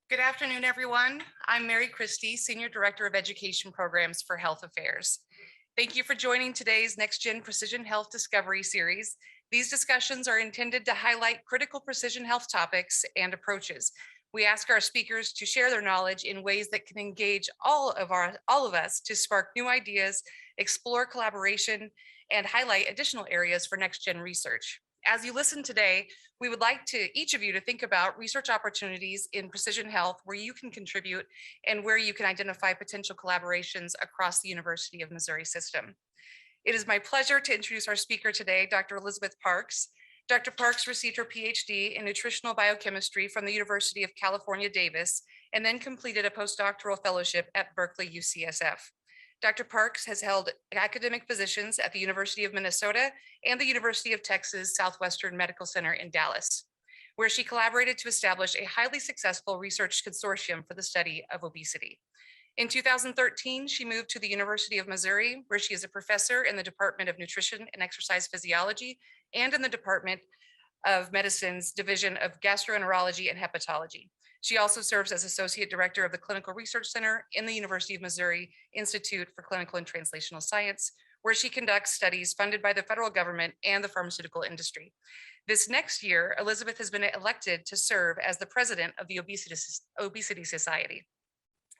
Good afternoon, everyone. I'm Mary Christie, Senior Director of Education Programs for Health Affairs. Thank you for joining today's NextGen Precision Health Discovery Series. These discussions are intended to highlight critical precision health topics and approaches. We ask our speakers to share their knowledge in ways that can engage all of us to spark new ideas, explore collaboration, and highlight additional areas for NextGen research. As you listen today, we would like each of you to think about research opportunities in precision health where you can contribute and where you can identify potential collaborations across the University of Missouri system. It is my pleasure to introduce our speaker today, Dr. Elizabeth Parks. Dr. Parks received her PhD in nutritional biochemistry from the University of California, Davis, and then completed a postdoctoral fellowship at Berkeley, UCSF. Dr. Parks has held academic positions at the University of Minnesota and the University of Texas Southwestern Medical Center in Dallas, where she collaborated to establish a highly successful research consortium for the study of obesity. In 2013, she moved to the University of Missouri, where she is a professor in the Department of Nutrition and Exercise Physiology and in the Department of Medicine's Division of Gastroenterology and Hepatology. She also serves as Associate Director of the Clinical Research Center in the University of Missouri Institute for Clinical and Translational Science, where she conducts studies funded by the federal government and the pharmaceutical industry. This next year, Elizabeth has been elected to serve as the president of the Obesity Society.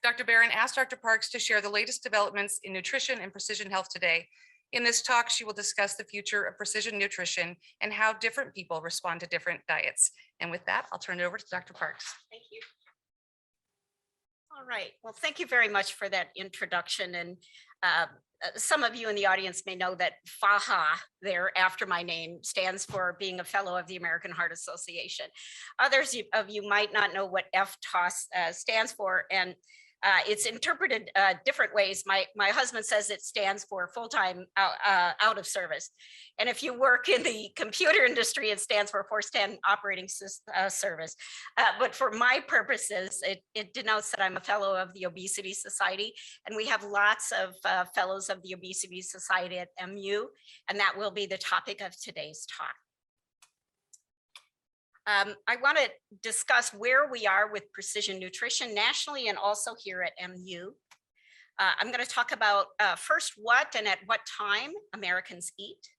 Dr. Barron asked Dr. Parks to share the latest developments in nutrition and precision health today. In this talk, she will discuss the future of precision nutrition and how different people respond to different diets. And with that, I'll turn it over to Dr. Parks. Thank you. All right. Well, thank you very much for that introduction. And some of you in the audience may know that FAHA there after my name stands for being a fellow of the American Heart Association. Others of you might not know what FTOS stands for, and it's interpreted different ways. My husband says it stands for full-time out of service. And if you work in the computer industry, it stands for Force 10 operating service. But for my purposes, it denotes that I'm a fellow of the Obesity Society. And we have lots of fellows of the Obesity Society at MU. And that will be the topic of today's talk. I want to discuss where we are with precision nutrition nationally and also here at MU. I'm going to talk about first what and at what time Americans eat.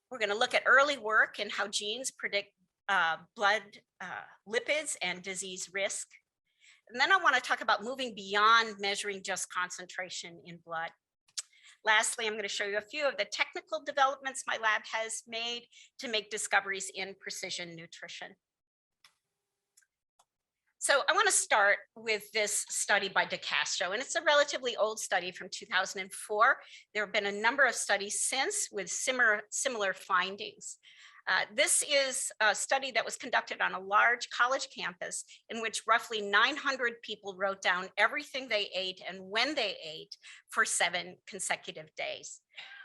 We're going to look at early work and how genes predict blood lipids and disease risk. And then I want to talk about moving beyond measuring just concentration in blood. Lastly, I'm going to show you a few of the technical developments my lab has made to make discoveries in precision nutrition. So I want to start with this study by De Castro, and it's a relatively old study from 2004. There have been a number of studies since with similar findings. This is a study that was conducted on a large college campus in which roughly 900 people wrote down everything they ate and when they ate for 7 consecutive days.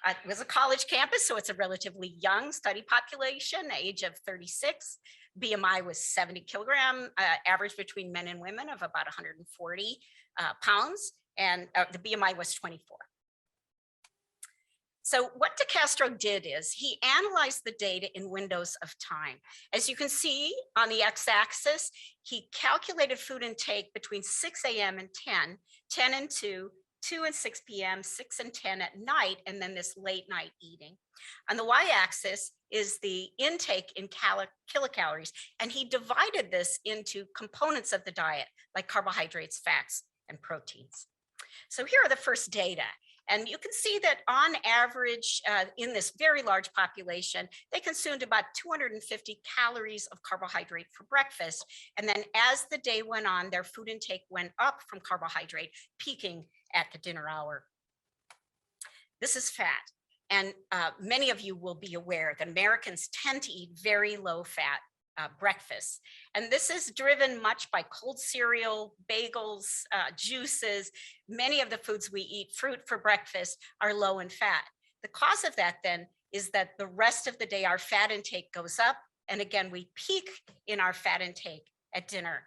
It was a college campus, so it's a relatively young study population, age of 36. BMI was 70 kilogram, average between men and women of about 140 pounds, and the BMI was 24. So what De Castro did is he analyzed the data in windows of time. As you can see on the x-axis, he calculated food intake between 6 a.m. and 10, 10 and 2, 2 and 6 p.m., 6 and 10 at night, and then this late night eating. On the y-axis is the intake in kilocalories, and he divided this into components of the diet, like carbohydrates, fats, and proteins. So here are the first data. And you can see that on average, in this very large population, they consumed about 250 calories of carbohydrate for breakfast. And then as the day went on, their food intake went up from carbohydrate, peaking at the dinner hour. This is fat. And many of you will be aware that Americans tend to eat very low fat breakfasts. And this is driven much by cold cereal, bagels, juices. Many of the foods we eat, fruit for breakfast, are low in fat. The cause of that then is that the rest of the day our fat intake goes up. And again, we peak in our fat intake at dinner.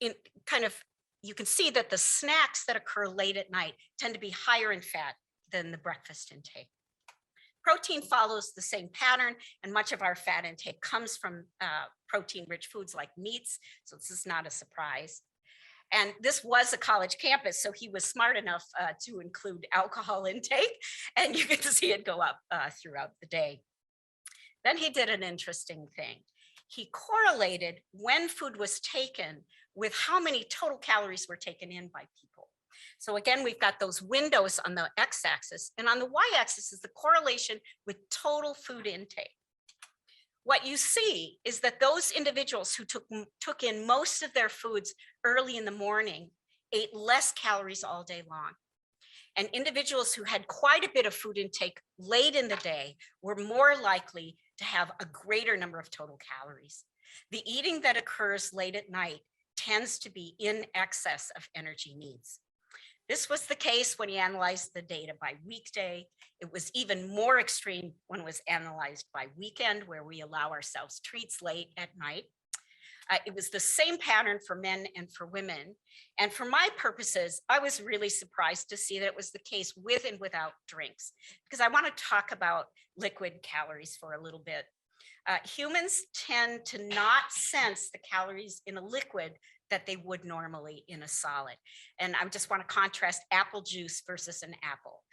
You can see that the snacks that occur late at night tend to be higher in fat than the breakfast intake. Protein follows the same pattern, and much of our fat intake comes from protein-rich foods like meats, so this is not a surprise. And this was a college campus, so he was smart enough to include alcohol intake, and you get to see it go up throughout the day. Then he did an interesting thing. He correlated when food was taken with how many total calories were taken in by people. So again, we've got those windows on the x-axis, and on the y-axis is the correlation with total food intake. What you see is that those individuals who took in most of their foods early in the morning ate less calories all day long. And individuals who had quite a bit of food intake late in the day were more likely to have a greater number of total calories. The eating that occurs late at night tends to be in excess of energy needs. This was the case when he analyzed the data by weekday. It was even more extreme when it was analyzed by weekend, where we allow ourselves treats late at night. It was the same pattern for men and for women. And for my purposes, I was really surprised to see that it was the case with and without drinks, because I want to talk about liquid calories for a little bit. Humans tend to not sense the calories in a liquid that they would normally in a solid. And I just want to contrast apple juice versus an apple.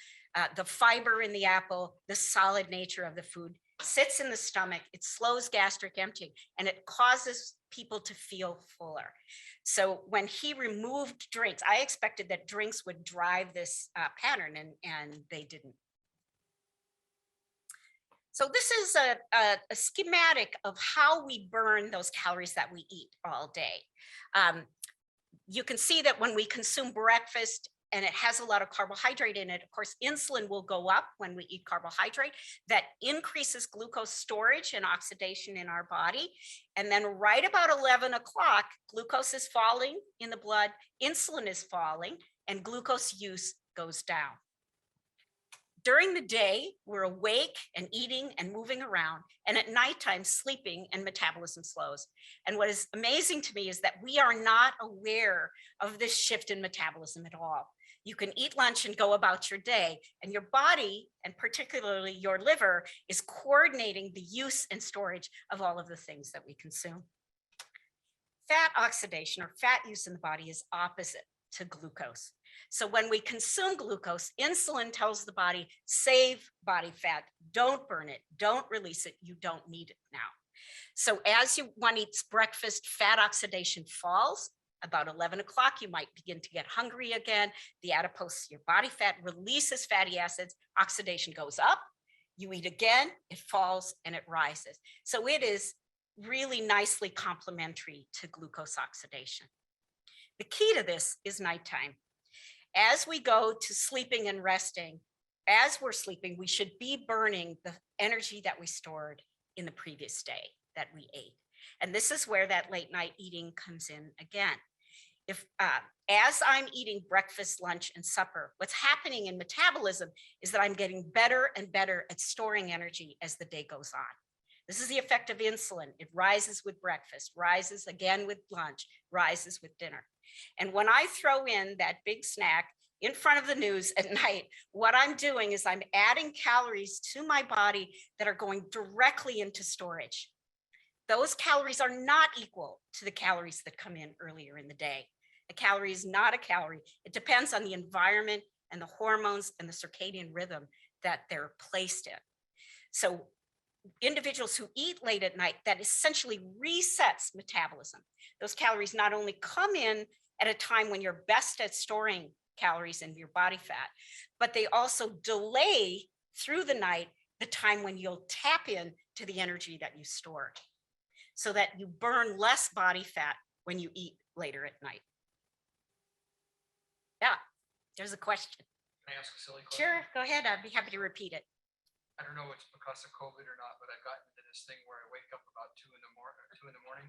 The fiber in the apple, the solid nature of the food sits in the stomach, it slows gastric emptying, and it causes people to feel fuller. So when he removed drinks, I expected that drinks would drive this pattern, and they didn't. So this is a schematic of how we burn those calories that we eat all day. You can see that when we consume breakfast and it has a lot of carbohydrate in it, of course, insulin will go up when we eat carbohydrate. That increases glucose storage and oxidation in our body. And then right about 11 o'clock, glucose is falling in the blood, insulin is falling, and glucose use goes down. During the day, we're awake and eating and moving around, and at nighttime, sleeping and metabolism slows. And what is amazing to me is that we are not aware of this shift in metabolism at all. You can eat lunch and go about your day, and your body, and particularly your liver, is coordinating the use and storage of all of the things that we consume. Fat oxidation, or fat use in the body, is opposite to glucose. So when we consume glucose, insulin tells the body, save body fat, don't burn it, don't release it, you don't need it now. So as one eats breakfast, fat oxidation falls. About 11 o'clock, you might begin to get hungry again. The adipose, your body fat, releases fatty acids, oxidation goes up. You eat again, it falls and it rises. So it is really nicely complementary to glucose oxidation. The key to this is nighttime. As we go to sleeping and resting, as we're sleeping, we should be burning the energy that we stored in the previous day that we ate. And this is where that late night eating comes in again. If as I'm eating breakfast, lunch, and supper, what's happening in metabolism is that I'm getting better and better at storing energy as the day goes on. This is the effect of insulin. It rises with breakfast, rises again with lunch, rises with dinner. And when I throw in that big snack in front of the news at night, what I'm doing is I'm adding calories to my body that are going directly into storage. Those calories are not equal to the calories that come in earlier in the day. A calorie is not a calorie. It depends on the environment and the hormones and the circadian rhythm that they're placed in. So individuals who eat late at night, that essentially resets metabolism. Those calories not only come in at a time when you're best at storing calories in your body fat, but they also delay through the night the time when you'll tap in to the energy that you stored, so that you burn less body fat when you eat later at night. Yeah, there's a question. Can I ask a silly question? Sure, go ahead. I'd be happy to repeat it. I don't know if it's because of COVID or not, but I've gotten into this thing where I wake up about 2 in the morning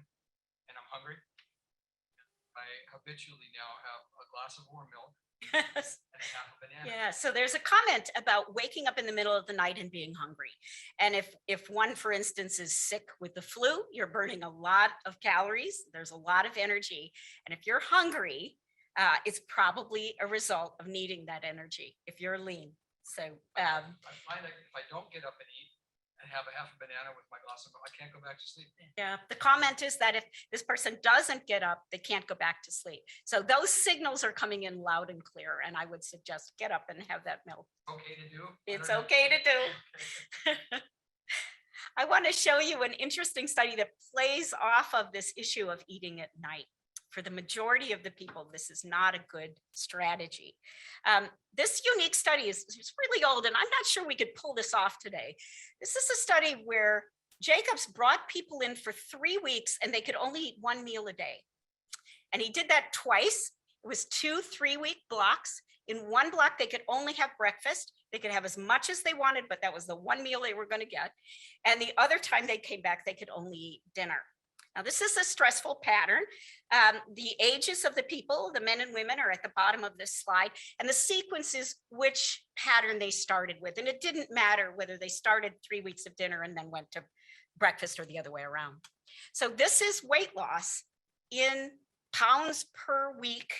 and I'm hungry. I habitually now have a glass of warm milk Yes. and a half a banana. Yeah, so there's a comment about waking up in the middle of the night and being hungry. And if one, for instance, is sick with the flu, you're burning a lot of calories. There's a lot of energy. And if you're hungry, it's probably a result of needing that energy if you're lean. So I find that if I don't get up and eat and have a half a banana with my glass of milk, I can't go back to sleep. yeah, the comment is that if this person doesn't get up, they can't go back to sleep. So those signals are coming in loud and clear, and I would suggest get up and have that milk. Okay to do? It's okay to do. I want to show you an interesting study that plays off of this issue of eating at night. For the majority of the people, this is not a good strategy. This unique study is really old, and I'm not sure we could pull this off today. This is a study where Jacobs brought people in for 3 weeks, and they could only eat 1 meal a day. And he did that twice. It was 2 3-week blocks. In one block, they could only have breakfast. They could have as much as they wanted, but that was the 1 meal they were going to get. And the other time they came back, they could only eat dinner. Now, this is a stressful pattern. The ages of the people, the men and women, are at the bottom of this slide. And the sequence is which pattern they started with. And it didn't matter whether they started 3 weeks of dinner and then went to breakfast or the other way around. So this is weight loss in pounds per week,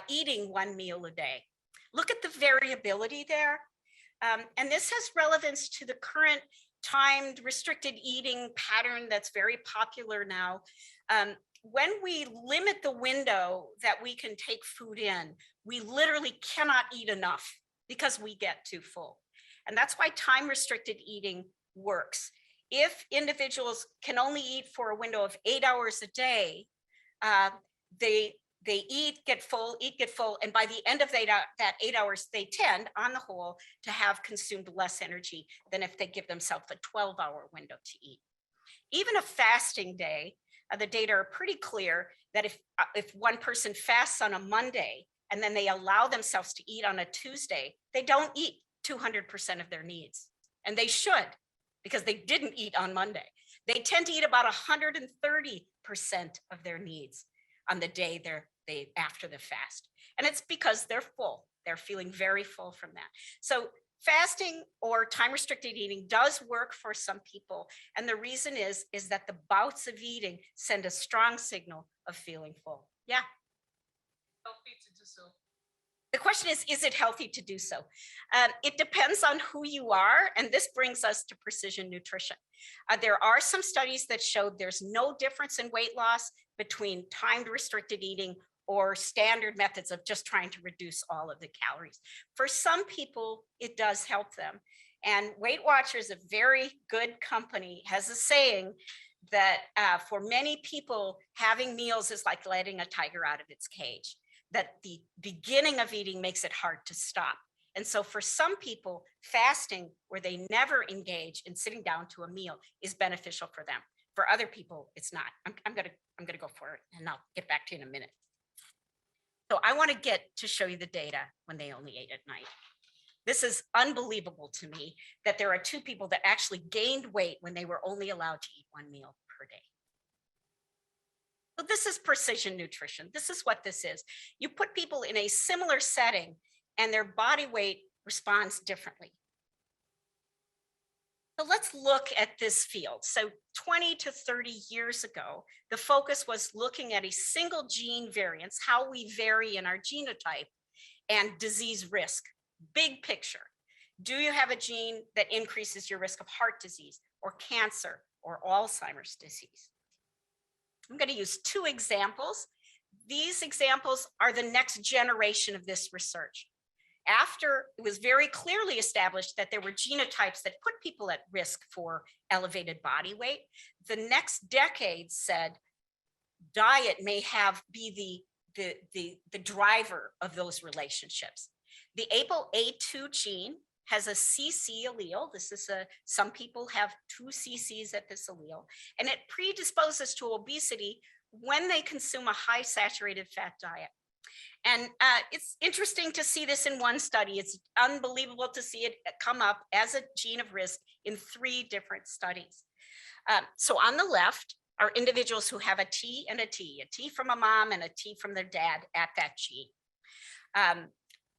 eating 1 meal a day. Look at the variability there. And this has relevance to the current timed restricted eating pattern that's very popular now. When we limit the window that we can take food in, we literally cannot eat enough because we get too full. And that's why time restricted eating works. If individuals can only eat for a window of 8 hours a day, they eat, get full, and by the end of that 8 hours, they tend, on the whole, to have consumed less energy than if they give themselves a 12-hour window to eat. Even a fasting day, the data are pretty clear that if one person fasts on a Monday and then they allow themselves to eat on a Tuesday, they don't eat 200% of their needs. And they should, because they didn't eat on Monday. They tend to eat about 130% of their needs on the day after the fast. And it's because they're full. They're feeling very full from that. So fasting or time restricted eating does work for some people. And the reason is that the bouts of eating send a strong signal of feeling full. Yeah. Healthy to do so. The question is it healthy to do so? It depends on who you are. And this brings us to precision nutrition. There are some studies that showed there's no difference in weight loss between timed restricted eating or standard methods of just trying to reduce all of the calories. For some people, it does help them. And Weight Watchers, a very good company, has a saying that for many people, having meals is like letting a tiger out of its cage, that the beginning of eating makes it hard to stop. And so for some people, fasting, where they never engage in sitting down to a meal, is beneficial for them. For other people, it's not. I'm gonna go for it, and I'll get back to you in a minute. So I want to get to show you the data when they only ate at night. This is unbelievable to me that there are 2 people that actually gained weight when they were only allowed to eat 1 meal per day. So this is precision nutrition. This is what this is. You put people in a similar setting and their body weight responds differently. So let's look at this field. So 20 to 30 years ago, the focus was looking at a single gene variance, how we vary in our genotype and disease risk. Big picture. Do you have a gene that increases your risk of heart disease or cancer or Alzheimer's disease? I'm going to use 2 examples. These examples are the next generation of this research. After it was very clearly established that there were genotypes that put people at risk for elevated body weight, the next decade said diet may be the driver of those relationships. The ApoA2 gene has a CC allele. This is some people have 2 CCs at this allele, and it predisposes to obesity when they consume a high saturated fat diet. And it's interesting to see this in one study. It's unbelievable to see it come up as a gene of risk in 3 different studies. So on the left are individuals who have a T and a T from a mom and a T from their dad at that gene.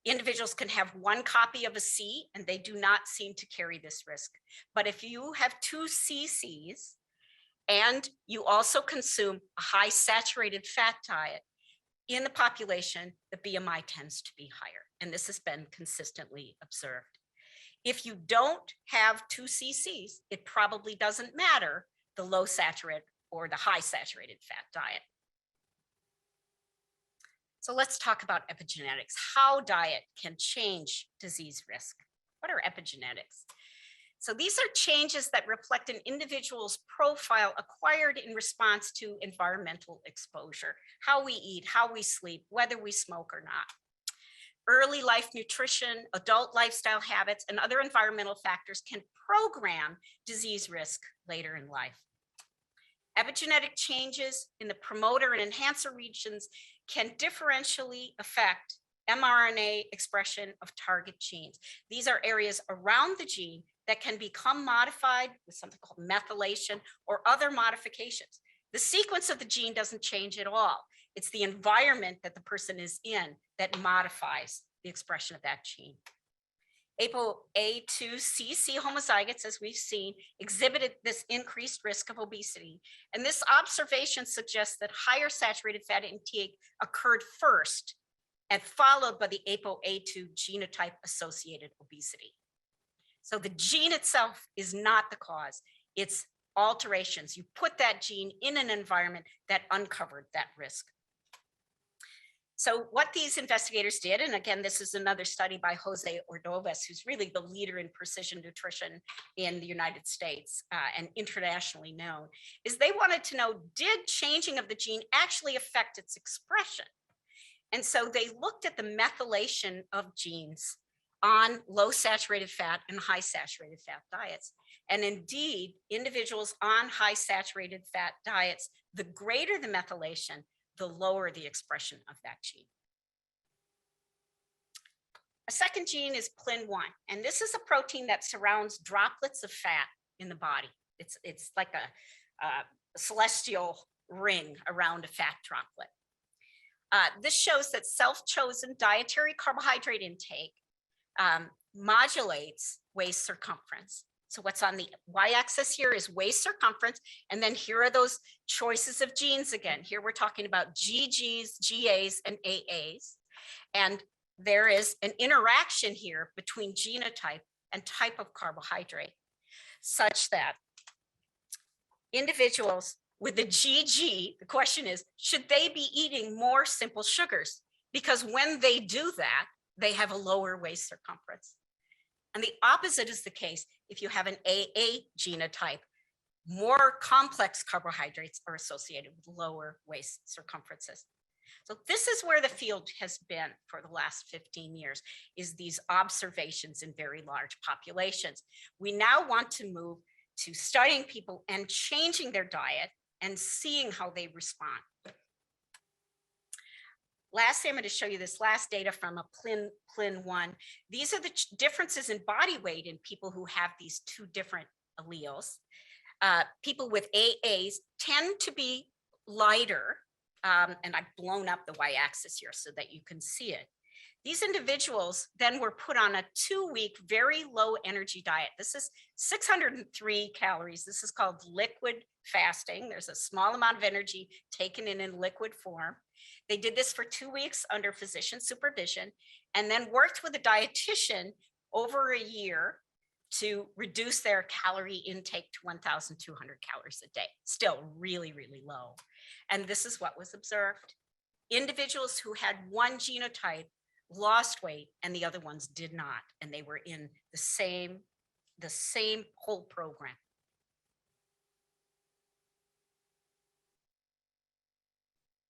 Individuals can have 1 copy of a C and they do not seem to carry this risk. But if you have 2 CCs and you also consume a high saturated fat diet, in the population, the BMI tends to be higher, and this has been consistently observed. If you don't have 2 cc's, it probably doesn't matter the low saturated or the high saturated fat diet. So let's talk about epigenetics, how diet can change disease risk. What are epigenetics? So these are changes that reflect an individual's profile acquired in response to environmental exposure, how we eat, how we sleep, whether we smoke or not. Early life nutrition, adult lifestyle habits, and other environmental factors can program disease risk later in life. Epigenetic changes in the promoter and enhancer regions can differentially affect mRNA expression of target genes. These are areas around the gene that can become modified with something called methylation or other modifications. The sequence of the gene doesn't change at all. It's the environment that the person is in that modifies the expression of that gene. ApoA2CC homozygotes, as we've seen, exhibited this increased risk of obesity. And this observation suggests that higher saturated fat intake occurred first and followed by the ApoA2 genotype associated obesity. So the gene itself is not the cause, it's alterations. You put that gene in an environment that uncovered that risk. So what these investigators did, and again, this is another study by Jose Ordovez, who's really the leader in precision nutrition in the United States and internationally known, is they wanted to know, did changing of the gene actually affect its expression? And so they looked at the methylation of genes on low saturated fat and high saturated fat diets. And indeed, individuals on high saturated fat diets, the greater the methylation, the lower the expression of that gene. A second gene is PLIN1, and this is a protein that surrounds droplets of fat in the body. It's like a celestial ring around a fat droplet. This shows that self-chosen dietary carbohydrate intake modulates waist circumference. So what's on the y-axis here is waist circumference, and then here are those choices of genes again. Here we're talking about GGs, GAs, and AAs. And there is an interaction here between genotype and type of carbohydrate, such that individuals with the GG, the question is, should they be eating more simple sugars? Because when they do that, they have a lower waist circumference. And the opposite is the case if you have an AA genotype. More complex carbohydrates are associated with lower waist circumferences. So this is where the field has been for the last 15 years, is these observations in very large populations. We now want to move to studying people and changing their diet and seeing how they respond. Lastly, I'm going to show you this last data from a PLIN1. These are the differences in body weight in people who have these two different alleles. People with AAs tend to be lighter, and I've blown up the y-axis here so that you can see it. These individuals then were put on a 2-week, very low energy diet. This is 603 calories. This is called liquid fasting. There's a small amount of energy taken in liquid form. They did this for 2 weeks under physician supervision, and then worked with a dietitian over a year to reduce their calorie intake to 1,200 calories a day. Still really, really low. And this is what was observed. Individuals who had one genotype lost weight and the other ones did not, and they were in the same whole program.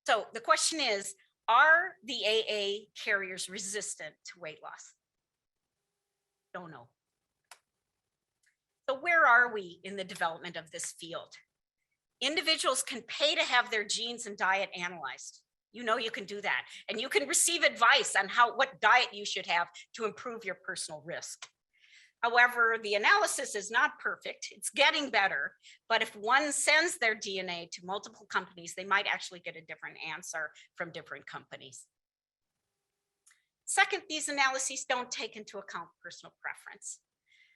So the question is, are the AA carriers resistant to weight loss? Don't know. So where are we in the development of this field? Individuals can pay to have their genes and diet analyzed. You know you can do that. And you can receive advice on what diet you should have to improve your personal risk. However, the analysis is not perfect. It's getting better. But if one sends their DNA to multiple companies, they might actually get a different answer from different companies. Second, these analyses don't take into account personal preference.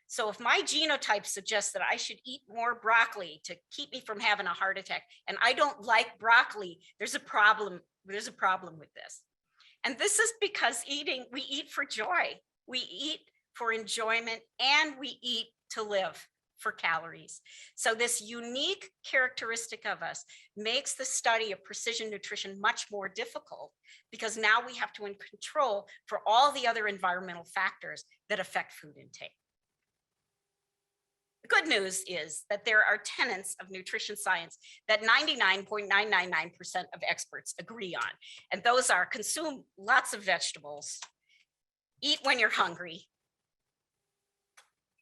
So if my genotype suggests that I should eat more broccoli to keep me from having a heart attack, and I don't like broccoli, there's a problem with this. And this is because we eat for joy. We eat for enjoyment, and we eat to live for calories. So this unique characteristic of us makes the study of precision nutrition much more difficult, because now we have to control for all the other environmental factors that affect food intake. The good news is that there are tenets of nutrition science that 99.999% of experts agree on. And those are: consume lots of vegetables, eat when you're hungry,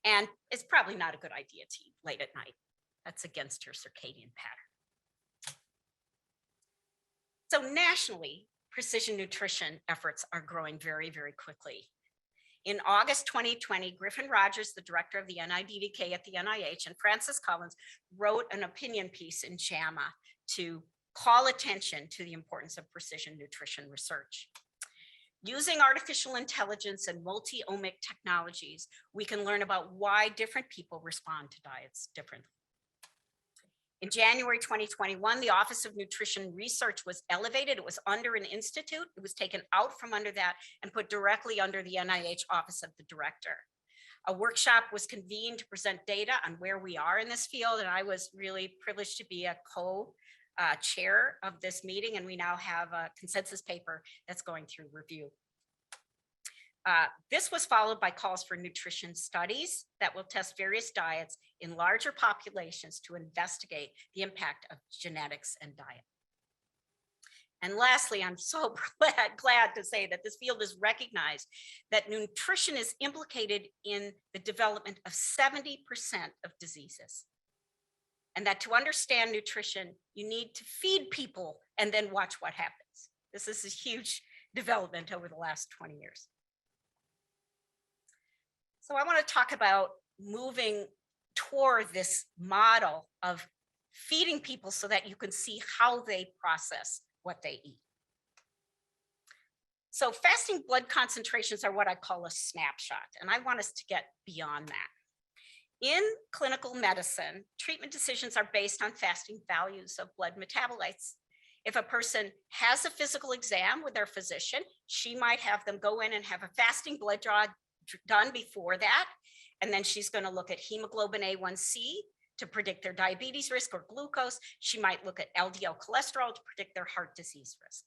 and it's probably not a good idea to eat late at night. That's against your circadian pattern. So nationally, precision nutrition efforts are growing very, very quickly. In August 2020, Griffin Rogers, the director of the NIDDK at the NIH, and Francis Collins wrote an opinion piece in JAMA to call attention to the importance of precision nutrition research. Using artificial intelligence and multi-omic technologies, we can learn about why different people respond to diets differently. In January 2021, the Office of Nutrition Research was elevated. It was under an institute. It was taken out from under that and put directly under the NIH Office of the Director. A workshop was convened to present data on where we are in this field, and I was really privileged to be a co-chair of this meeting, and we now have a consensus paper that's going through review. This was followed by calls for nutrition studies that will test various diets in larger populations to investigate the impact of genetics and diet. And lastly, I'm so glad to say that this field has recognized that nutrition is implicated in the development of 70% of diseases. And that to understand nutrition, you need to feed people and then watch what happens. This is a huge development over the last 20 years. So I want to talk about moving toward this model of feeding people so that you can see how they process what they eat. So fasting blood concentrations are what I call a snapshot, and I want us to get beyond that. In clinical medicine, treatment decisions are based on fasting values of blood metabolites. If a person has a physical exam with their physician, she might have them go in and have a fasting blood draw done before that. And then she's going to look at hemoglobin A1C to predict their diabetes risk or glucose. She might look at LDL cholesterol to predict their heart disease risk.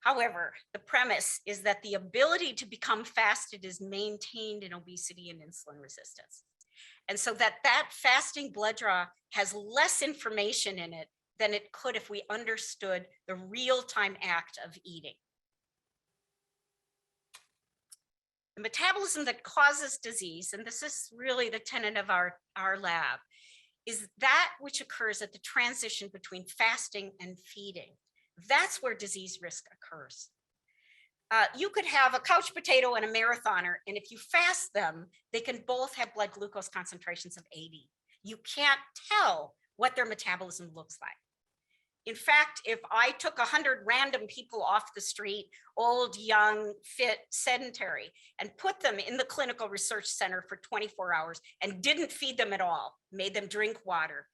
However, the premise is that the ability to become fasted is maintained in obesity and insulin resistance. And so that fasting blood draw has less information in it than it could if we understood the real-time act of eating. The metabolism that causes disease, and this is really the tenet of our lab, is that which occurs at the transition between fasting and feeding. That's where disease risk occurs. You could have a couch potato and a marathoner, and if you fast them, they can both have blood glucose concentrations of 80. You can't tell what their metabolism looks like. In fact, if I took 100 random people off the street, old, young, fit, sedentary, and put them in the clinical research center for 24 hours and didn't feed them at all, made them drink water,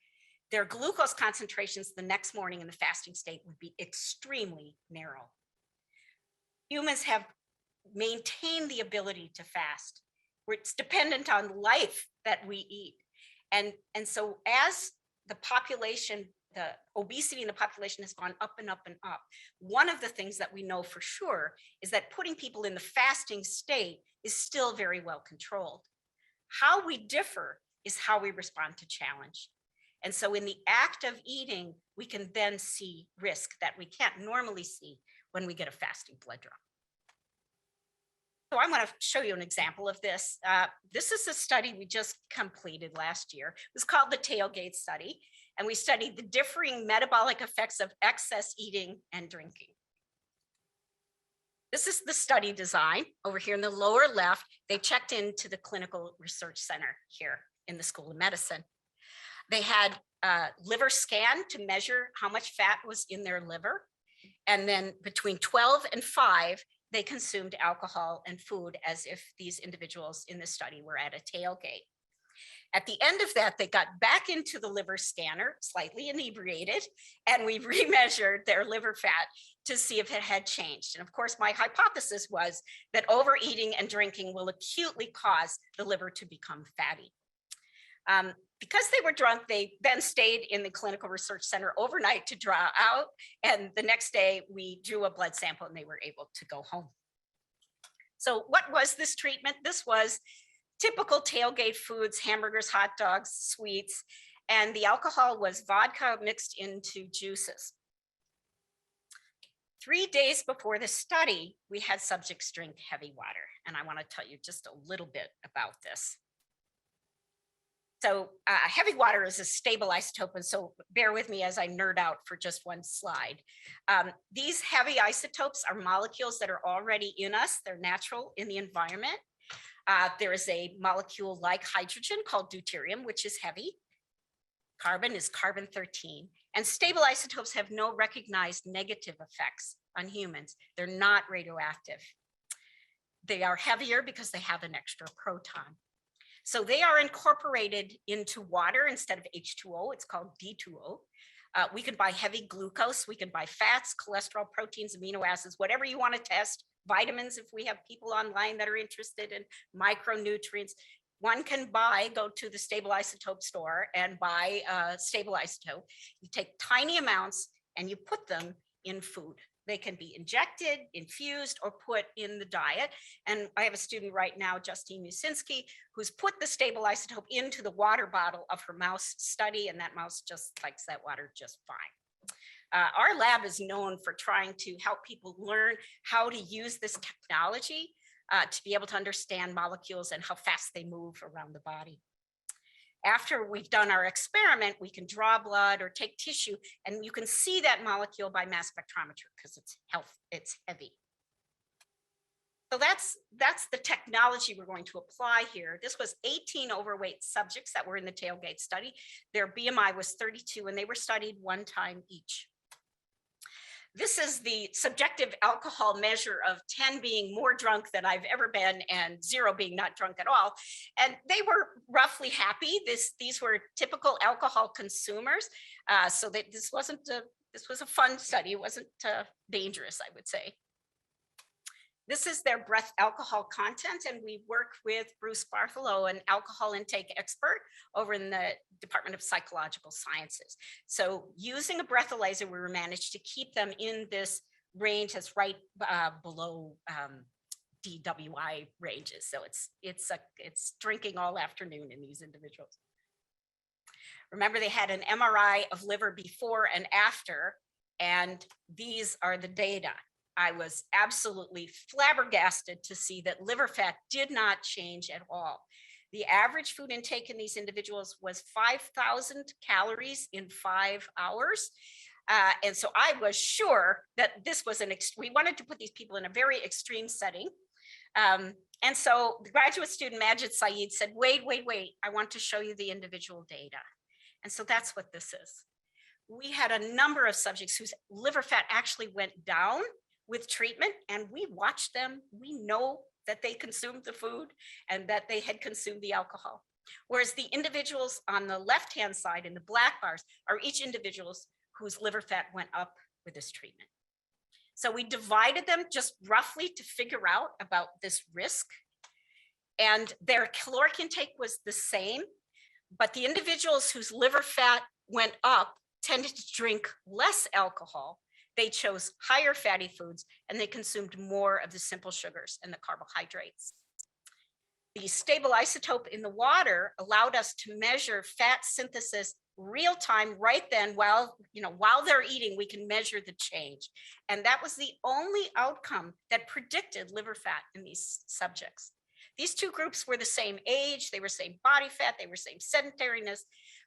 their glucose concentrations the next morning in the fasting state would be extremely narrow. Humans have maintained the ability to fast. It's dependent on life that we eat. And so as the population, the obesity in the population has gone up and up and up, one of the things that we know for sure is that putting people in the fasting state is still very well controlled. How we differ is how we respond to challenge. And so in the act of eating, we can then see risk that we can't normally see when we get a fasting blood draw. So I want to show you an example of this. This is a study we just completed last year. It was called the Tailgate Study, and we studied the differing metabolic effects of excess eating and drinking. This is the study design. Over here in the lower left, they checked into the Clinical Research Center here in the School of Medicine. They had a liver scan to measure how much fat was in their liver. And then between 12 and 5, they consumed alcohol and food as if these individuals in this study were at a tailgate. At the end of that, they got back into the liver scanner, slightly inebriated, and we remeasured their liver fat to see if it had changed. And of course, my hypothesis was that overeating and drinking will acutely cause the liver to become fatty. Because they were drunk, they then stayed in the clinical research center overnight to draw out. And the next day we drew a blood sample and they were able to go home. So what was this treatment? This was typical tailgate foods, hamburgers, hot dogs, sweets, and the alcohol was vodka mixed into juices. 3 days before the study, we had subjects drink heavy water. And I want to tell you just a little bit about this. So heavy water is a stable isotope, and so bear with me as I nerd out for just one slide. These heavy isotopes are molecules that are already in us. They're natural in the environment. There is a molecule like hydrogen called deuterium, which is heavy. Carbon is carbon-13. And stable isotopes have no recognized negative effects on humans. They're not radioactive. They are heavier because they have an extra proton. So they are incorporated into water instead of H2O. It's called D2O. We can buy heavy glucose. We can buy fats, cholesterol, proteins, amino acids, whatever you want to test. Vitamins, if we have people online that are interested in micronutrients. One can go to the stable isotope store and buy a stable isotope. You take tiny amounts and you put them in food. They can be injected, infused, or put in the diet. And I have a student right now, Justine Musinski, who's put the stable isotope into the water bottle of her mouse study, and that mouse just likes that water just fine. Our lab is known for trying to help people learn how to use this technology to be able to understand molecules and how fast they move around the body. After we've done our experiment, we can draw blood or take tissue, and you can see that molecule by mass spectrometry because it's heavy. So that's the technology we're going to apply here. This was 18 overweight subjects that were in the tailgate study. Their BMI was 32, and they were studied one time each. This is the subjective alcohol measure of 10 being more drunk than I've ever been and 0 being not drunk at all. And they were roughly happy. These were typical alcohol consumers. So this was a fun study. It wasn't dangerous, I would say. This is their breath alcohol content, and we work with Bruce Bartholow, an alcohol intake expert over in the Department of Psychological Sciences. So using a breathalyzer, we managed to keep them in this range that's right below DWI ranges. So it's drinking all afternoon in these individuals. Remember, they had an MRI of liver before and after, and these are the data. I was absolutely flabbergasted to see that liver fat did not change at all. The average food intake in these individuals was 5,000 calories in 5 hours. And so I was sure that this was we wanted to put these people in a very extreme setting. And so the graduate student, Majid Saeed, said, wait, I want to show you the individual data. And so that's what this is. We had a number of subjects whose liver fat actually went down with treatment, and we watched them. We know that they consumed the food and that they had consumed the alcohol. Whereas the individuals on the left-hand side in the black bars are each individuals whose liver fat went up with this treatment. So we divided them just roughly to figure out about this risk. And their caloric intake was the same, but the individuals whose liver fat went up tended to drink less alcohol. They chose higher fatty foods, and they consumed more of the simple sugars and the carbohydrates. The stable isotope in the water allowed us to measure fat synthesis real time right then. While they're eating, we can measure the change. And that was the only outcome that predicted liver fat in these subjects. These two groups were the same age, they were same body fat, they were same sedentariness,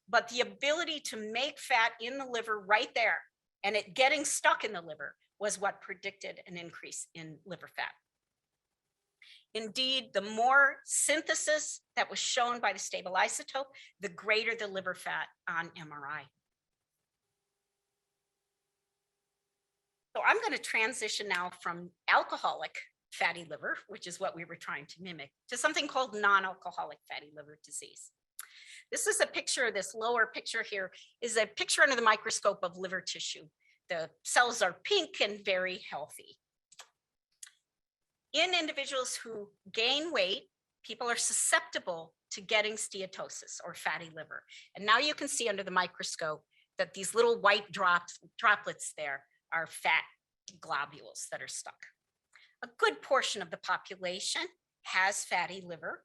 but the ability to make fat in the liver right there and it getting stuck in the liver was what predicted an increase in liver fat. Indeed, the more synthesis that was shown by the stable isotope, the greater the liver fat on MRI. So I'm going to transition now from alcoholic fatty liver, which is what we were trying to mimic, to something called non-alcoholic fatty liver disease. This is a picture, this lower picture here is a picture under the microscope of liver tissue. The cells are pink and very healthy. In individuals who gain weight, people are susceptible to getting steatosis or fatty liver. And now you can see under the microscope that these little white droplets there are fat globules that are stuck. A good portion of the population has fatty liver.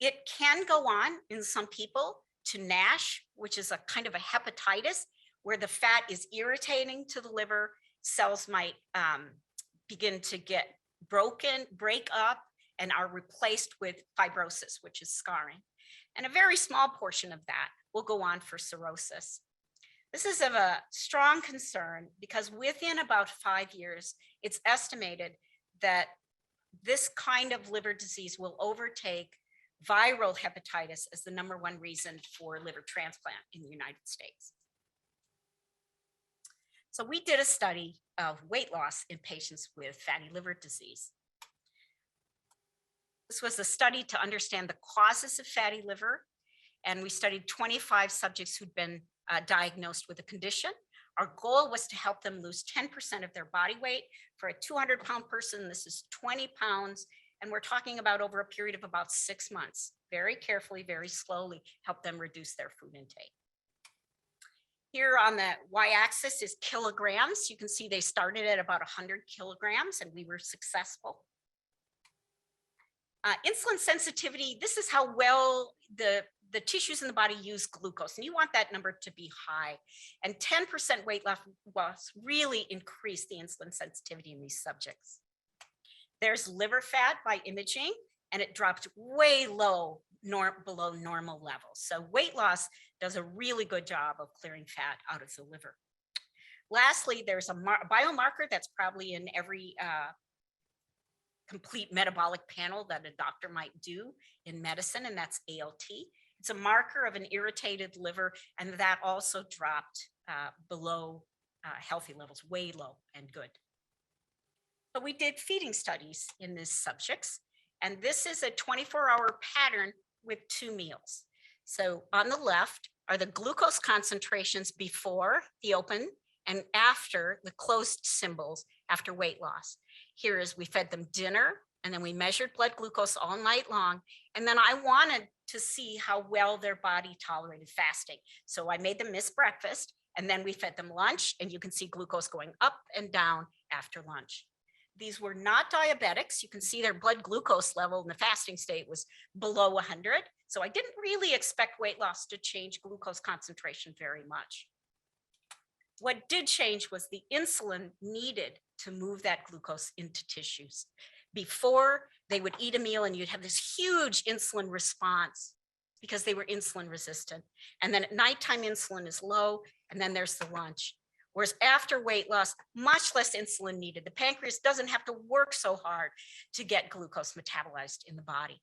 It can go on in some people to NASH, which is a kind of a hepatitis where the fat is irritating to the liver. Cells might begin to get break up, and are replaced with fibrosis, which is scarring. And a very small portion of that will go on for cirrhosis. This is of a strong concern because within about 5 years, it's estimated that this kind of liver disease will overtake viral hepatitis as the #1 reason for liver transplant in the United States. So we did a study of weight loss in patients with fatty liver disease. This was a study to understand the causes of fatty liver, and we studied 25 subjects who'd been diagnosed with a condition. Our goal was to help them lose 10% of their body weight. For a 200-pound person, this is 20 pounds, and we're talking about over a period of about 6 months. Very carefully, very slowly, help them reduce their food intake. Here on the y-axis is kilograms. You can see they started at about 100 kilograms, and we were successful. Insulin sensitivity, this is how well the tissues in the body use glucose, and you want that number to be high. And 10% weight loss really increased the insulin sensitivity in these subjects. There's liver fat by imaging, and it dropped way low, below normal levels. So weight loss does a really good job of clearing fat out of the liver. Lastly, there's a biomarker that's probably in every complete metabolic panel that a doctor might do in medicine, and that's ALT. It's a marker of an irritated liver, and that also dropped below healthy levels, way low and good. So we did feeding studies in these subjects, and this is a 24-hour pattern with 2 meals. So on the left are the glucose concentrations before the open and after the closed symbols after weight loss. Here is we fed them dinner, and then we measured blood glucose all night long. And then I wanted to see how well their body tolerated fasting. So I made them miss breakfast, and then we fed them lunch, and you can see glucose going up and down after lunch. These were not diabetics. You can see their blood glucose level in the fasting state was below 100. So I didn't really expect weight loss to change glucose concentration very much. What did change was the insulin needed to move that glucose into tissues. Before, they would eat a meal and you'd have this huge insulin response because they were insulin resistant. And then at nighttime, insulin is low, and then there's the lunch. Whereas after weight loss, much less insulin needed. The pancreas doesn't have to work so hard to get glucose metabolized in the body.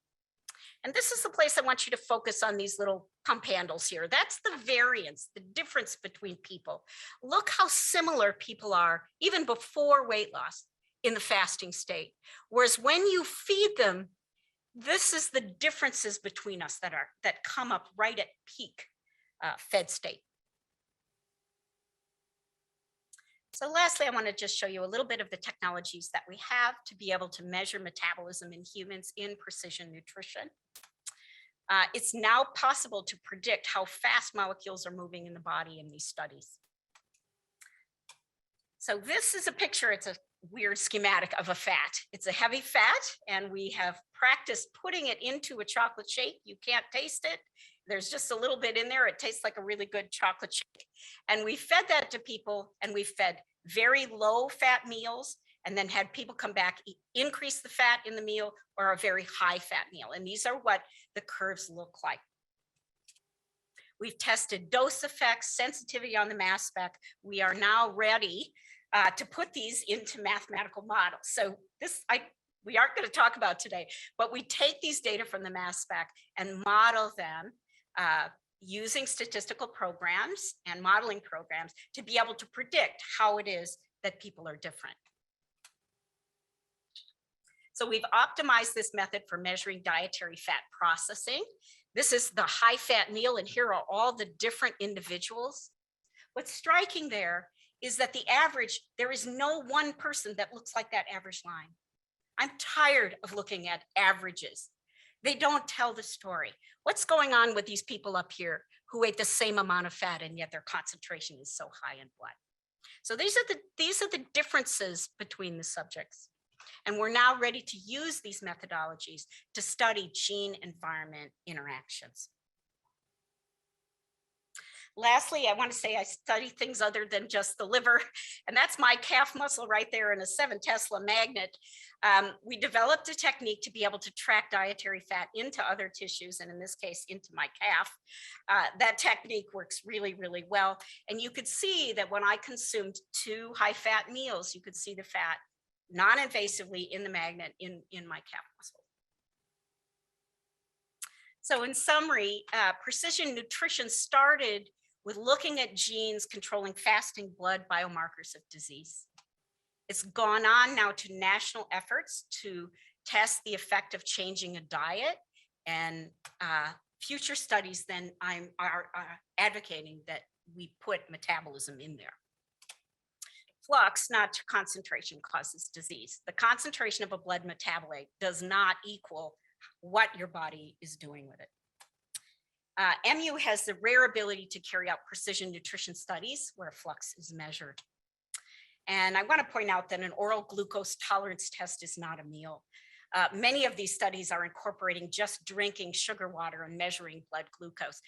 And this is the place I want you to focus on these little pump handles here. That's the variance, the difference between people. Look how similar people are even before weight loss in the fasting state. Whereas when you feed them, this is the differences between us that come up right at peak fed state. So lastly, I want to just show you a little bit of the technologies that we have to be able to measure metabolism in humans in precision nutrition. It's now possible to predict how fast molecules are moving in the body in these studies. So this is a picture, it's a weird schematic of a fat. It's a heavy fat, and we have practiced putting it into a chocolate shake. You can't taste it. There's just a little bit in there. It tastes like a really good chocolate shake. And we fed that to people, and we fed very low fat meals, and then had people come back, increase the fat in the meal, or a very high fat meal. And these are what the curves look like. We've tested dose effects, sensitivity on the mass spec. We are now ready to put these into mathematical models. So this we aren't going to talk about today, but we take these data from the mass spec and model them using statistical programs and modeling programs to be able to predict how it is that people are different. So we've optimized this method for measuring dietary fat processing. This is the high fat meal, and here are all the different individuals. What's striking there is that the average, there is no one person that looks like that average line. I'm tired of looking at averages. They don't tell the story. What's going on with these people up here who ate the same amount of fat and yet their concentration is so high in blood? So these are the differences between the subjects. And we're now ready to use these methodologies to study gene-environment interactions. Lastly, I want to say I study things other than just the liver, and that's my calf muscle right there in a 7 Tesla magnet. We developed a technique to be able to track dietary fat into other tissues, and in this case, into my calf. That technique works really, really well. And you could see that when I consumed 2 high-fat meals, you could see the fat non-invasively in the magnet in my calf muscle. So in summary, precision nutrition started with looking at genes controlling fasting blood biomarkers of disease. It's gone on now to national efforts to test the effect of changing a diet, and future studies then are advocating that we put metabolism in there. Flux, not concentration, causes disease. The concentration of a blood metabolite does not equal what your body is doing with it. MU has the rare ability to carry out precision nutrition studies where flux is measured. And I want to point out that an oral glucose tolerance test is not a meal. Many of these studies are incorporating just drinking sugar water and measuring blood glucose.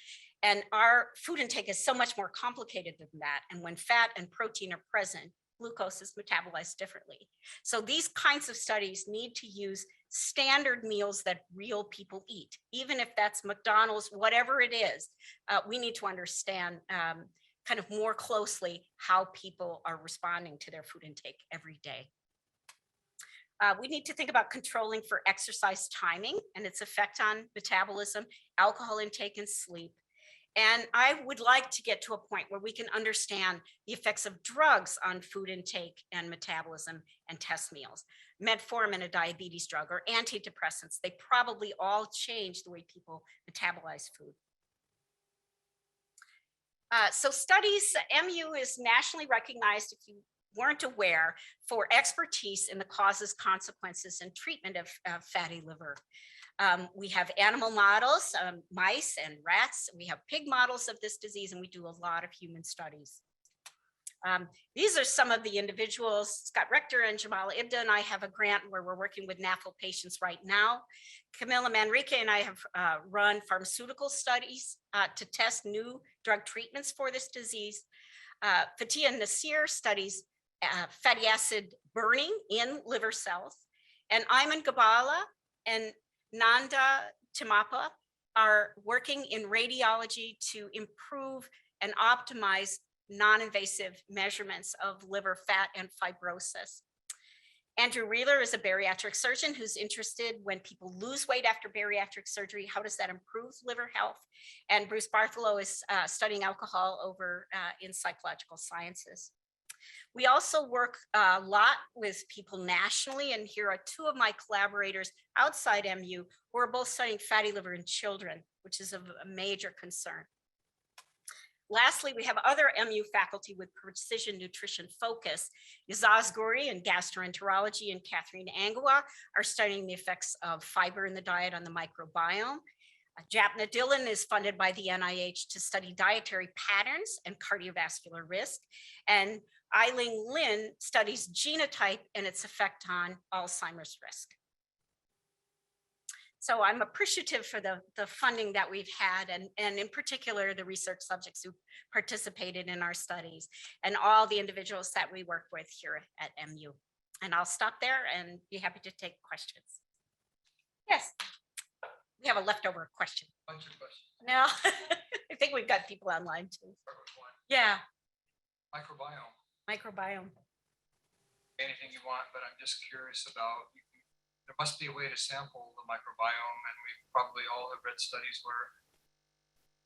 And our food intake is so much more complicated than that. And when fat and protein are present, glucose is metabolized differently. So these kinds of studies need to use standard meals that real people eat, even if that's McDonald's, whatever it is. We need to understand kind of more closely how people are responding to their food intake every day. We need to think about controlling for exercise timing and its effect on metabolism, alcohol intake, and sleep. And I would like to get to a point where we can understand the effects of drugs on food intake and metabolism and test meals. Metformin, a diabetes drug, or antidepressants, they probably all change the way people metabolize food. So studies, MU is nationally recognized, if you weren't aware, for expertise in the causes, consequences, and treatment of fatty liver. We have animal models, mice and rats. We have pig models of this disease, and we do a lot of human studies. These are some of the individuals. Scott Rector and Jamal Ibda and I have a grant where we're working with NAFLD patients right now. Camilla Manrique and I have run pharmaceutical studies to test new drug treatments for this disease. Fatia Nasir studies fatty acid burning in liver cells. And Ayman Gabala and Nanda Timapa are working in radiology to improve and optimize non-invasive measurements of liver fat and fibrosis. Andrew Wheeler is a bariatric surgeon who's interested when people lose weight after bariatric surgery, how does that improve liver health? And Bruce Bartholow is studying alcohol over in psychological sciences. We also work a lot with people nationally, and here are 2 of my collaborators outside MU who are both studying fatty liver in children, which is a major concern. Lastly, we have other MU faculty with precision nutrition focus. Yazaz Ghouri in Gastroenterology and Catherine Angua are studying the effects of fiber in the diet on the microbiome. Japna Dhillon is funded by the NIH to study dietary patterns and cardiovascular risk. And Eiling Lin studies genotype and its effect on Alzheimer's risk. So I'm appreciative for the funding that we've had, and in particular, the research subjects who participated in our studies and all the individuals that we work with here at MU. And I'll stop there and be happy to take questions. Yes, we have a leftover question. Bunch of questions. No, I think we've got people online too. Start with one. Yeah, Microbiome. microbiome. Anything you want, but I'm just curious about, there must be a way to sample the microbiome, and we probably all have read studies where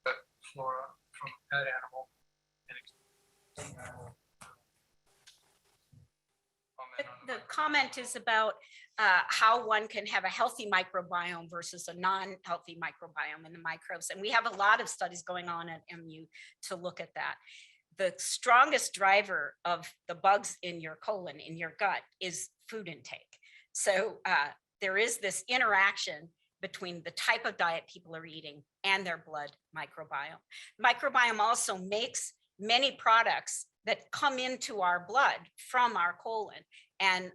the flora from a pet animal and The comment is about how one can have a healthy microbiome versus a non-healthy microbiome in the microbes. And we have a lot of studies going on at MU to look at that. The strongest driver of the bugs in your colon, in your gut, is food intake. So there is this interaction between the type of diet people are eating and their blood microbiome. Microbiome also makes many products that come into our blood from our colon and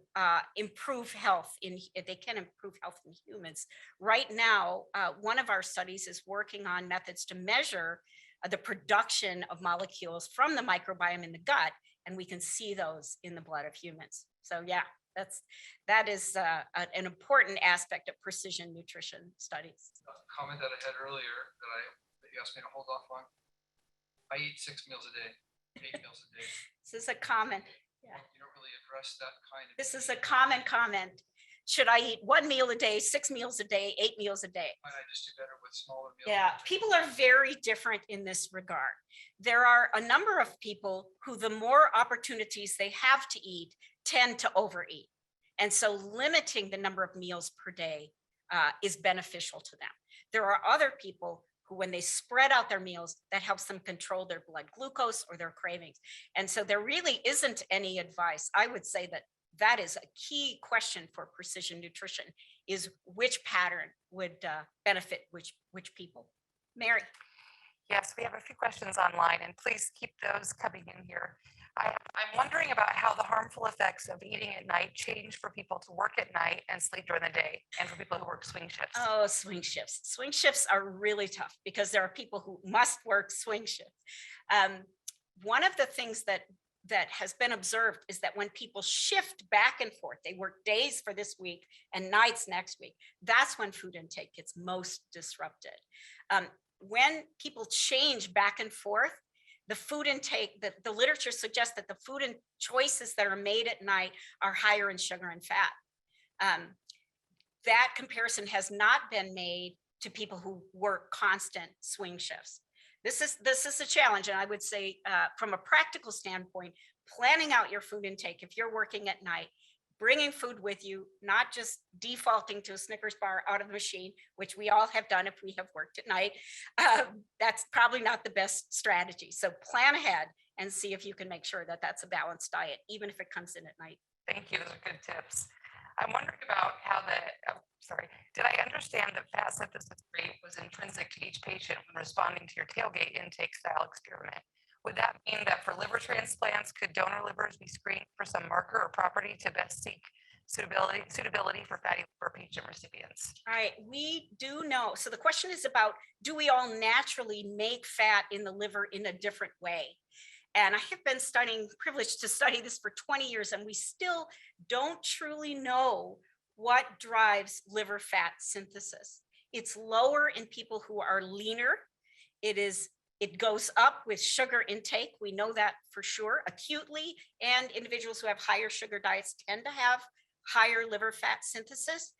improve health they can improve health in humans. Right now, one of our studies is working on methods to measure the production of molecules from the microbiome in the gut, and we can see those in the blood of humans. So yeah, that is an important aspect of precision nutrition studies. A comment that I had earlier that you asked me to hold off on. I eat 6 meals a day, 8 meals a day. This is a comment. Yeah. You don't really address that kind of. This is a common comment. Should I eat 1 meal a day, 6 meals a day, 8 meals a day? Why not just do better with smaller meals? Yeah, people are very different in this regard. There are a number of people who the more opportunities they have to eat tend to overeat. And so limiting the number of meals per day is beneficial to them. There are other people who, when they spread out their meals, that helps them control their blood glucose or their cravings. And so there really isn't any advice. I would say that is a key question for precision nutrition, is which pattern would benefit which people. Mary. Yes, we have a few questions online, and please keep those coming in here. I'm wondering about how the harmful effects of eating at night change for people to work at night and sleep during the day, and for people who work swing shifts. Oh, swing shifts. Swing shifts are really tough because there are people who must work swing shifts. One of the things that has been observed is that when people shift back and forth, they work days for this week and nights next week, that's when food intake gets most disrupted. When people change back and forth, the food intake, the literature suggests that the food and choices that are made at night are higher in sugar and fat. That comparison has not been made to people who work constant swing shifts. This is a challenge, and I would say from a practical standpoint, planning out your food intake, if you're working at night, bringing food with you, not just defaulting to a Snickers bar out of the machine, which we all have done if we have worked at night, that's probably not the best strategy. So plan ahead and see if you can make sure that that's a balanced diet, even if it comes in at night. Thank you, those are good tips. I'm wondering about how did I understand that fat synthesis rate was intrinsic to each patient when responding to your tailgate intake style experiment? Would that mean that for liver transplants, could donor livers be screened for some marker or property to best seek suitability for fatty liver patient recipients? All right, we do know. So the question is about, do we all naturally make fat in the liver in a different way? And I have been privileged to study this for 20 years, and we still don't truly know what drives liver fat synthesis. It's lower in people who are leaner. It goes up with sugar intake. We know that for sure acutely, and individuals who have higher sugar diets tend to have higher liver fat synthesis.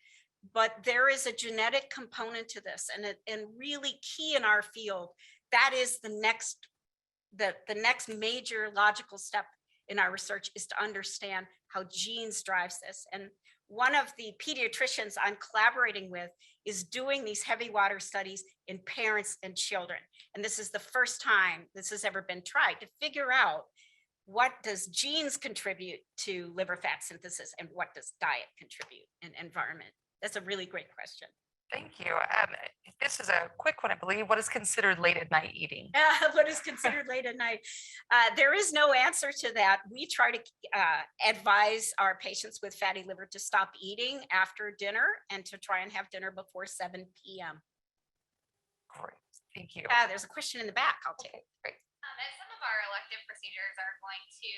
But there is a genetic component to this, and really key in our field. That is the next major logical step in our research, is to understand how genes drives this. And one of the pediatricians I'm collaborating with is doing these heavy water studies in parents and children. And this is the first time this has ever been tried to figure out, what does genes contribute to liver fat synthesis and what does diet contribute and environment? That's a really great question. Thank you. This is a quick one, I believe. What is considered late at night eating? What is considered late at night? There is no answer to that. We try to advise our patients with fatty liver to stop eating after dinner and to try and have dinner before 7 p.m. Great, thank you. There's a question in the back. I'll take it. Great. As some of our elective procedures are going to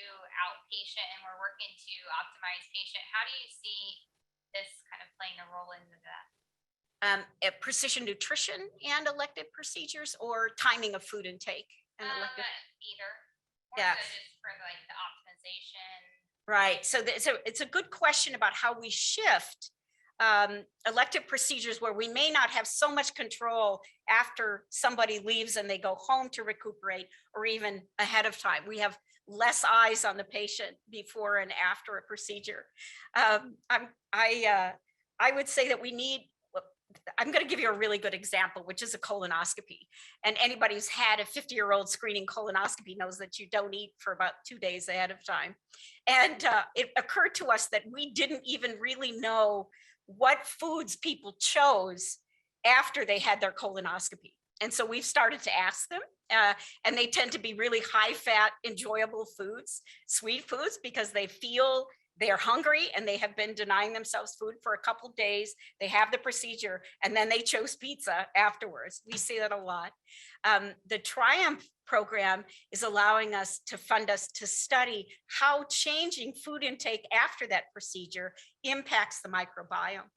outpatient and we're working to optimize patient, how do you see this kind of playing a role into that? Precision nutrition and elective procedures, or timing of food intake and elective? Either. Yeah. So just for like the optimization. Right. So it's a good question about how we shift elective procedures where we may not have so much control after somebody leaves and they go home to recuperate, or even ahead of time. We have less eyes on the patient before and after a procedure. I would say that we need, I'm going to give you a really good example, which is a colonoscopy. And anybody who's had a 50-year-old screening colonoscopy knows that you don't eat for about 2 days ahead of time. And it occurred to us that we didn't even really know what foods people chose after they had their colonoscopy. And so we've started to ask them, and they tend to be really high fat, enjoyable foods, sweet foods, because they feel they are hungry and they have been denying themselves food for a couple of days. They have the procedure and then they chose pizza afterwards. We see that a lot. The Triumph program is allowing us to fund us to study how changing food intake after that procedure impacts the microbiome.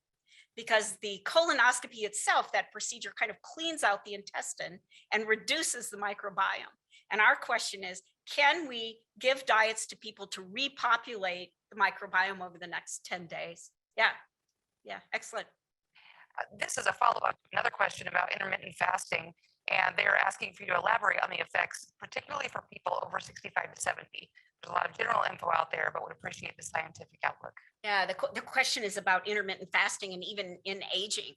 Because the colonoscopy itself, that procedure kind of cleans out the intestine and reduces the microbiome. And our question is, can we give diets to people to repopulate the microbiome over the next 10 days? Yeah, excellent. This is a follow-up to another question about intermittent fasting, and they're asking for you to elaborate on the effects, particularly for people over 65 to 70. There's a lot of general info out there, but would appreciate the scientific outlook. Yeah, the question is about intermittent fasting and even in aging.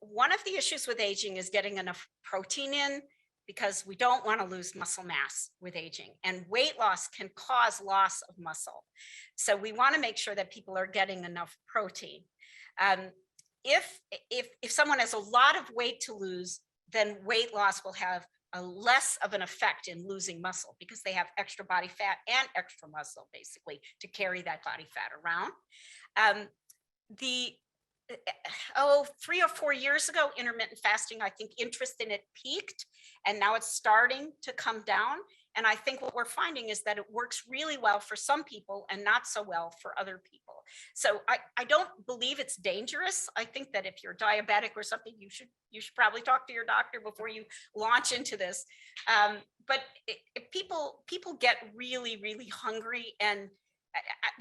One of the issues with aging is getting enough protein in, because we don't want to lose muscle mass with aging, and weight loss can cause loss of muscle. So we want to make sure that people are getting enough protein. If someone has a lot of weight to lose, then weight loss will have a less of an effect in losing muscle, because they have extra body fat and extra muscle basically to carry that body fat around. 3 or 4 years ago, intermittent fasting, I think interest in it peaked, and now it's starting to come down. And I think what we're finding is that it works really well for some people and not so well for other people. So I don't believe it's dangerous. I think that if you're diabetic or something, you should probably talk to your doctor before you launch into this. But if people get really, really hungry, and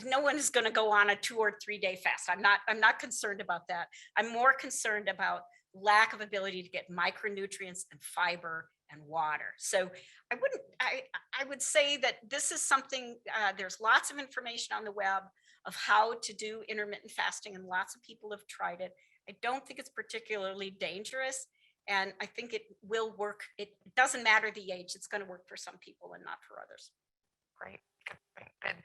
no one is going to go on a 2 or 3 day fast. I'm not concerned about that. I'm more concerned about lack of ability to get micronutrients and fiber and water. So I would say that this is something, there's lots of information on the web of how to do intermittent fasting, and lots of people have tried it. I don't think it's particularly dangerous, and I think it will work. It doesn't matter the age, it's going to work for some people and not for others. Great. Good.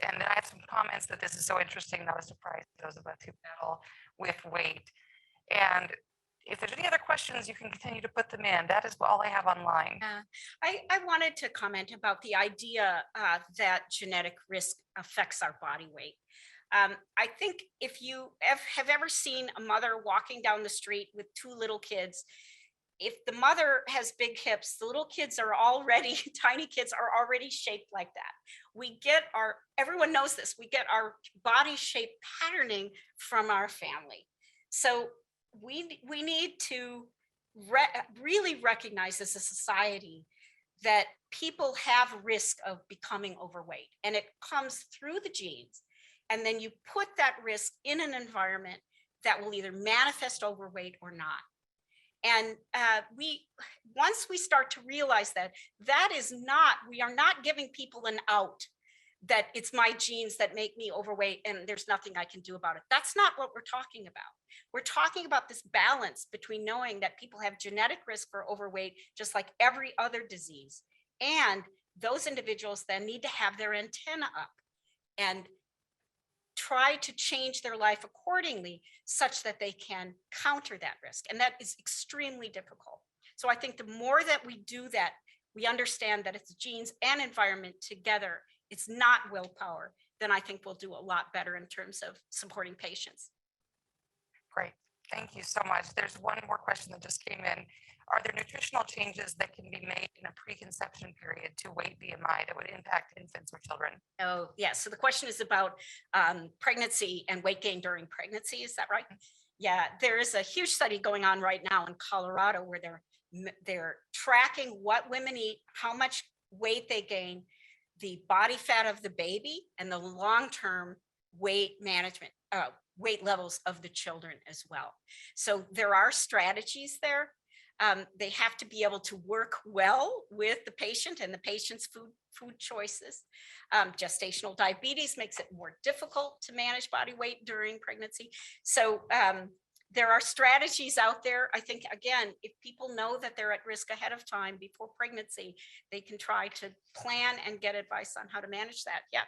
And I have some comments that this is so interesting that I was surprised those of us who battle with weight. And if there's any other questions, you can continue to put them in. That is all I have online. I wanted to comment about the idea that genetic risk affects our body weight. I think if you have ever seen a mother walking down the street with 2 little kids, if the mother has big hips, the little kids are already, tiny kids are already shaped like that. Everyone knows this, we get our body shape patterning from our family. So we need to really recognize as a society that people have risk of becoming overweight, and it comes through the genes. And then you put that risk in an environment that will either manifest overweight or not. And once we start to realize that we are not giving people an out, that it's my genes that make me overweight and there's nothing I can do about it. That's not what we're talking about. We're talking about this balance between knowing that people have genetic risk for overweight, just like every other disease. And those individuals then need to have their antenna up and try to change their life accordingly such that they can counter that risk. And that is extremely difficult. So I think the more that we do that, we understand that it's genes and environment together, it's not willpower, then I think we'll do a lot better in terms of supporting patients. Great. Thank you so much. There's one more question that just came in. Are there nutritional changes that can be made in a preconception period to weight BMI that would impact infants or children? Oh, yeah. So the question is about pregnancy and weight gain during pregnancy. Is that right? Yeah, there is a huge study going on right now in Colorado where they're tracking what women eat, how much weight they gain, the body fat of the baby, and the long-term weight management, weight levels of the children as well. So there are strategies there. They have to be able to work well with the patient and the patient's food choices. Gestational diabetes makes it more difficult to manage body weight during pregnancy. So there are strategies out there. I think, again, if people know that they're at risk ahead of time before pregnancy, they can try to plan and get advice on how to manage that. Yeah.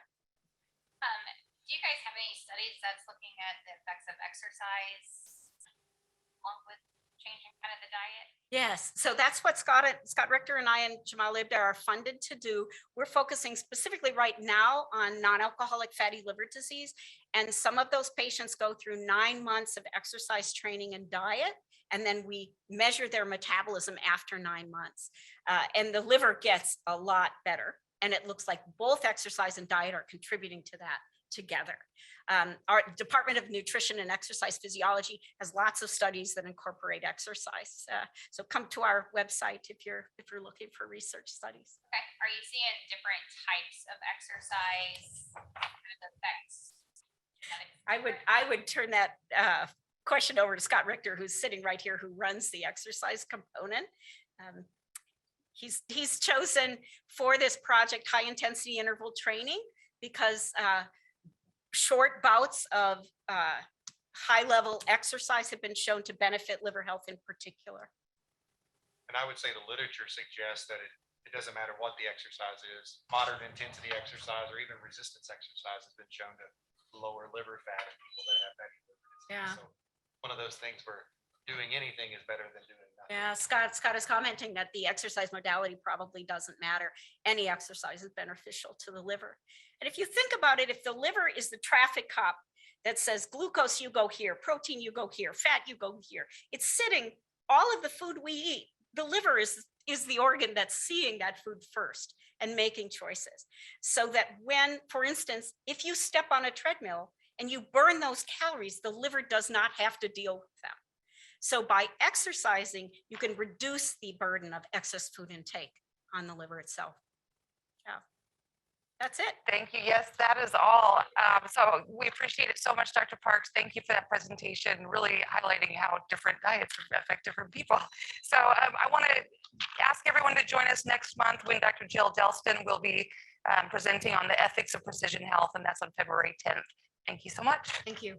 Do you guys have any studies that's looking at the effects of exercise along with changing kind of the diet? Yes, so that's what Scott Richter and I and Jamal Ibda are funded to do. We're focusing specifically right now on non-alcoholic fatty liver disease. And some of those patients go through 9 months of exercise training and diet. And then we measure their metabolism after 9 months. And the liver gets a lot better. And it looks like both exercise and diet are contributing to that together. Our Department of Nutrition and Exercise Physiology has lots of studies that incorporate exercise. So come to our website if you're looking for research studies. Okay. Are you seeing different types of exercise kind of effects? I would turn that question over to Scott Richter, who's sitting right here, who runs the exercise component. He's chosen for this project high intensity interval training because short bouts of high level exercise have been shown to benefit liver health in particular. And I would say the literature suggests that it doesn't matter what the exercise is. Moderate intensity exercise or even resistance exercise has been shown to lower liver fat in people that have fatty liver disease. Yeah. So one of those things where doing anything is better than doing nothing. Yeah, Scott is commenting that the exercise modality probably doesn't matter. Any exercise is beneficial to the liver. And if you think about it, if the liver is the traffic cop that says glucose, you go here, protein, you go here, fat, you go here, it's sitting all of the food we eat. The liver is the organ that's seeing that food first and making choices. So that when, for instance, if you step on a treadmill and you burn those calories, the liver does not have to deal with them. So by exercising, you can reduce the burden of excess food intake on the liver itself. Yeah, that's it. Thank you. Yes, that is all. So we appreciate it so much, Dr. Parks. Thank you for that presentation, really highlighting how different diets affect different people. So I want to ask everyone to join us next month when Dr. Jill Delston will be presenting on the ethics of precision health, and that's on February 10th. Thank you so much. Thank you.